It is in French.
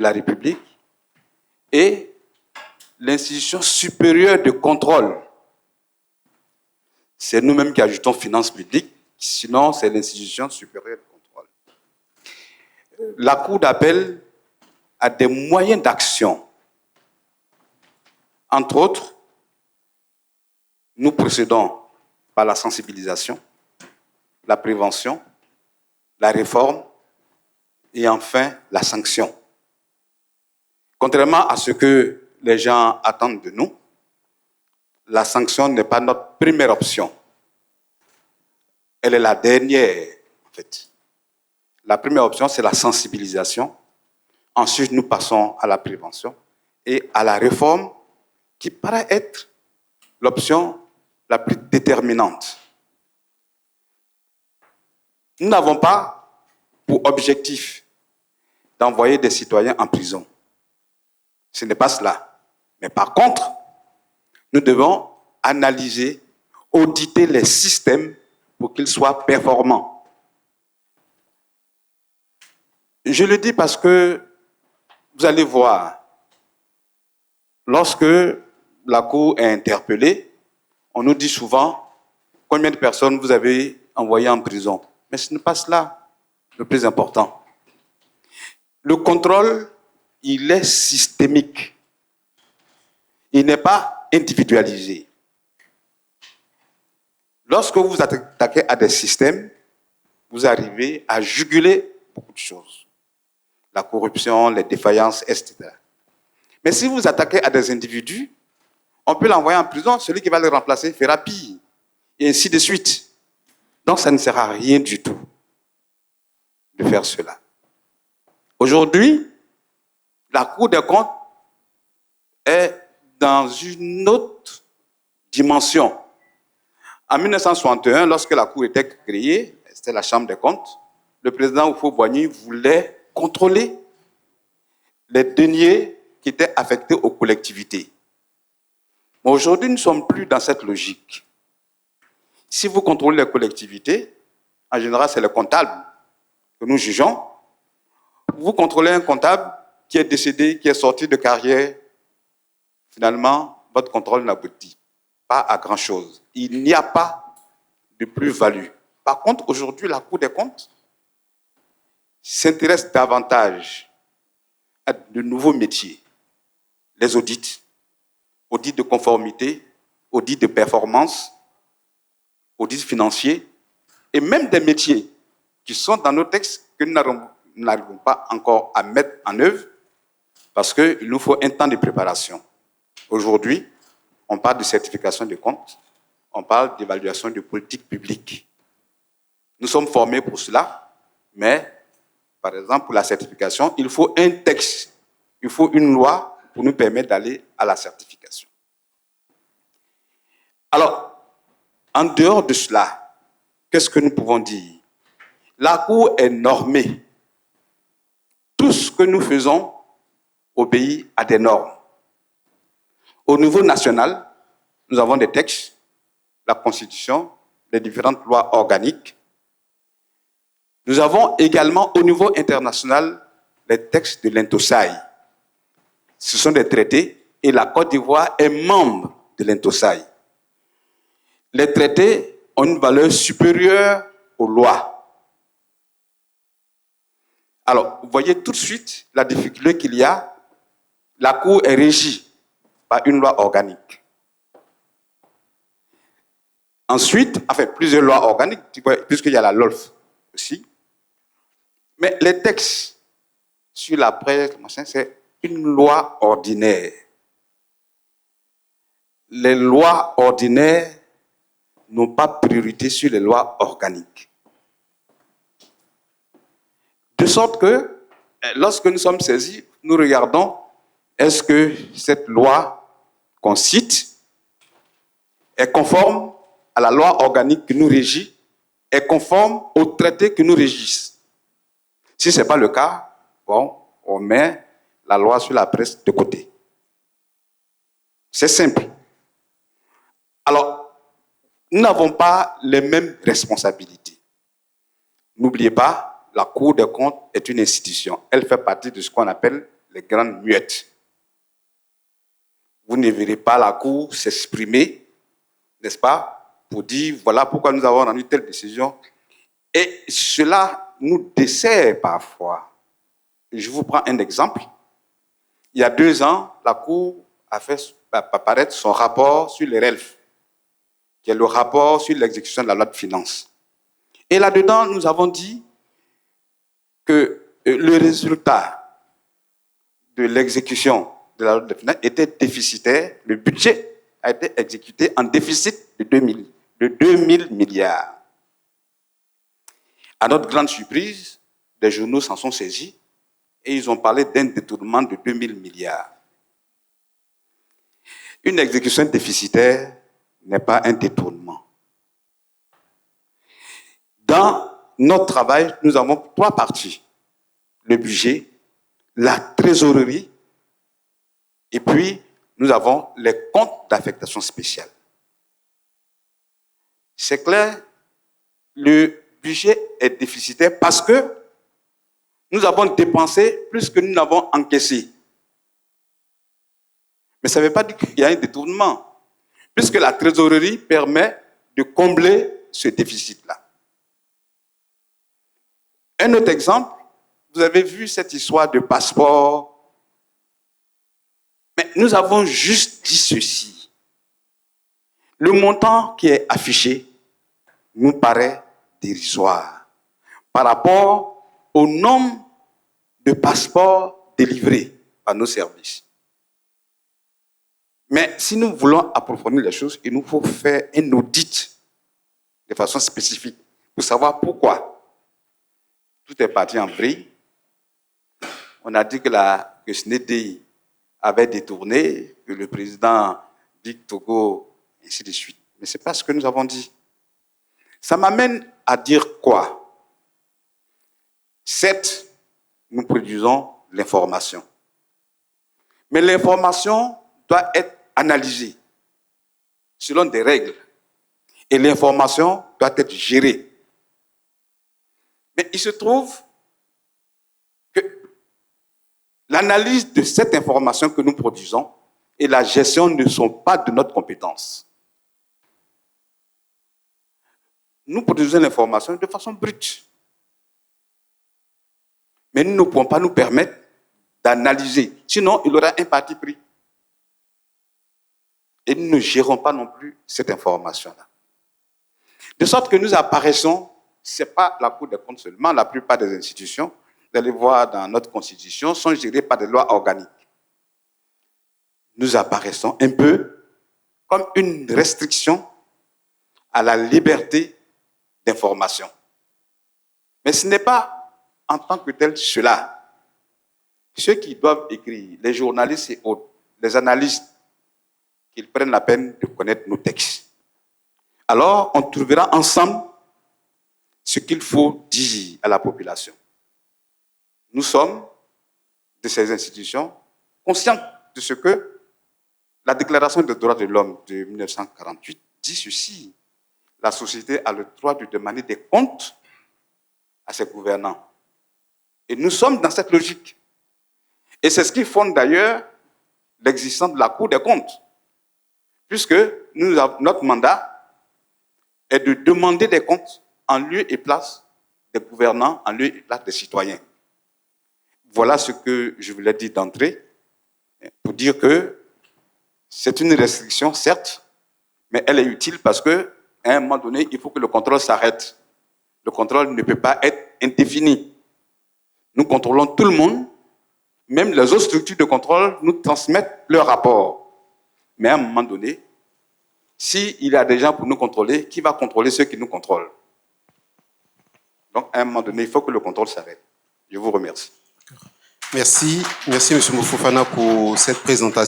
de la République et l'institution supérieure de contrôle. C'est nous-mêmes qui ajoutons finances publiques, sinon c'est l'institution supérieure de contrôle. La Cour d'appel a des moyens d'action. Entre autres, nous procédons par la sensibilisation, la prévention, la réforme et enfin la sanction. Contrairement à ce que les gens attendent de nous, la sanction n'est pas notre première option. Elle est la dernière, en fait. La première option, c'est la sensibilisation. Ensuite, nous passons à la prévention et à la réforme, qui paraît être l'option la plus déterminante. Nous n'avons pas pour objectif d'envoyer des citoyens en prison. Ce n'est pas cela. Mais par contre, nous devons analyser, auditer les systèmes pour qu'ils soient performants. Je le dis parce que vous allez voir, lorsque la Cour est interpellée, on nous dit souvent combien de personnes vous avez envoyées en prison. Mais ce n'est pas cela le plus important. Le contrôle, il est systémique. Il n'est pas individualisé. Lorsque vous vous attaquez à des systèmes, vous arrivez à juguler beaucoup de choses. La corruption, les défaillances, etc. Mais si vous vous attaquez à des individus, on peut l'envoyer en prison, celui qui va le remplacer fera pire, et ainsi de suite. Donc ça ne sert à rien du tout de faire cela. Aujourd'hui, la Cour des comptes est dans une autre dimension. En 1961, lorsque la Cour était créée, c'était la Chambre des comptes, le président Houphouët-Boigny voulait contrôler les deniers qui étaient affectés aux collectivités. Mais aujourd'hui, nous ne sommes plus dans cette logique. Si vous contrôlez les collectivités, en général, c'est le comptable que nous jugeons. Vous contrôlez un comptable qui est décédé, qui est sorti de carrière. Finalement, votre contrôle n'aboutit pas à grand-chose. Il n'y a pas de plus-value. Par contre, aujourd'hui, la Cour des comptes s'intéresse davantage à de nouveaux métiers. Les audits, audits de conformité, audits de performance, audits financiers, et même des métiers qui sont dans nos textes que nous n'arrivons pas encore à mettre en œuvre parce qu'il nous faut un temps de préparation. Aujourd'hui, on parle de certification de comptes, on parle d'évaluation de politique publique. Nous sommes formés pour cela, mais par exemple, pour la certification, il faut un texte, il faut une loi pour nous permettre d'aller à la certification. Alors, en dehors de cela, qu'est-ce que nous pouvons dire? La Cour est normée. Tout ce que nous faisons obéit à des normes. Au niveau national, nous avons des textes, la Constitution, les différentes lois organiques. Nous avons également au niveau international les textes de l'Intosai. Ce sont des traités et la Côte d'Ivoire est membre de l'Intosai. Les traités ont une valeur supérieure aux lois. Alors, vous voyez tout de suite la difficulté qu'il y a. La Cour est régie par une loi organique. Ensuite, enfin, plusieurs lois organiques, puisqu'il y a la LOLF aussi. Mais les textes sur la presse, c'est une loi ordinaire. Les lois ordinaires n'ont pas priorité sur les lois organiques. De sorte que, lorsque nous sommes saisis, nous regardons, est-ce que cette loi qu'on cite est conforme à la loi organique qui nous régit, est conforme aux traités qui nous régissent. Si ce n'est pas le cas, bon, on met la loi sur la presse de côté. C'est simple. Alors, nous n'avons pas les mêmes responsabilités. N'oubliez pas, la Cour des comptes est une institution. Elle fait partie de ce qu'on appelle les grandes muettes. Vous ne verrez pas la Cour s'exprimer, n'est-ce pas, pour dire voilà pourquoi nous avons rendu telle décision. Et cela nous dessert parfois. Je vous prends un exemple. Il y a 2 ans, la Cour a fait apparaître son rapport sur les RELF, qui est le rapport sur l'exécution de la loi de finances. Et là-dedans, nous avons dit que le résultat de l'exécution de la loi de finances était déficitaire. Le budget a été exécuté en déficit de 2000 milliards. À notre grande surprise, les journaux s'en sont saisis et ils ont parlé d'un détournement de 2000 milliards. Une exécution déficitaire n'est pas un détournement. Dans notre travail, nous avons 3 parties. Le budget, la trésorerie, et puis nous avons les comptes d'affectation spéciale. C'est clair, le budget est déficitaire parce que nous avons dépensé plus que nous n'avons encaissé. Mais ça ne veut pas dire qu'il y a un détournement, puisque la trésorerie permet de combler ce déficit-là. Un autre exemple, vous avez vu cette histoire de passeport. Mais nous avons juste dit ceci. Le montant qui est affiché nous paraît dérisoire par rapport au nombre de passeports délivrés par nos services. Mais si nous voulons approfondir les choses, il nous faut faire un audit de façon spécifique pour savoir pourquoi tout est parti en vrille. On a dit que Snédé avait détourné, que le président Dick Togo, ainsi de suite. Mais ce n'est pas ce que nous avons dit. Ça m'amène à dire quoi? Certes, nous produisons l'information. Mais l'information doit être analysée selon des règles. Et l'information doit être gérée. Mais il se trouve que l'analyse de cette information que nous produisons et la gestion ne sont pas de notre compétence. Nous produisons l'information de façon brute. Mais nous ne pouvons pas nous permettre d'analyser. Sinon, il y aura un parti pris. Et nous ne gérons pas non plus cette information-là. De sorte que nous apparaissons, ce n'est pas la Cour des comptes seulement, la plupart des institutions, vous allez voir dans notre Constitution, sont gérées par des lois organiques. Nous apparaissons un peu comme une restriction à la liberté d'information. Mais ce n'est pas en tant que tel cela. Ceux qui doivent écrire, les journalistes et autres, les analystes, qu'ils prennent la peine de connaître nos textes. Alors, on trouvera ensemble ce qu'il faut dire à la population. Nous sommes, de ces institutions, conscients de ce que la Déclaration des droits de l'homme de 1948 dit ceci. La société a le droit de demander des comptes à ses gouvernants. Et nous sommes dans cette logique. Et c'est ce qui fonde d'ailleurs l'existence de la Cour des comptes. Puisque notre mandat est de demander des comptes en lieu et place des gouvernants, en lieu et place des citoyens. Voilà ce que je voulais dire d'entrée, pour dire que c'est une restriction, certes, mais elle est utile parce qu'à un moment donné, il faut que le contrôle s'arrête. Le contrôle ne peut pas être indéfini. Nous contrôlons tout le monde, même les autres structures de contrôle nous transmettent leurs rapports. Mais à un moment donné, s'il y a des gens pour nous contrôler, qui va contrôler ceux qui nous contrôlent? Donc, à un moment donné, il faut que le contrôle s'arrête. Je vous remercie. Merci, M. Mofofana, pour cette présentation.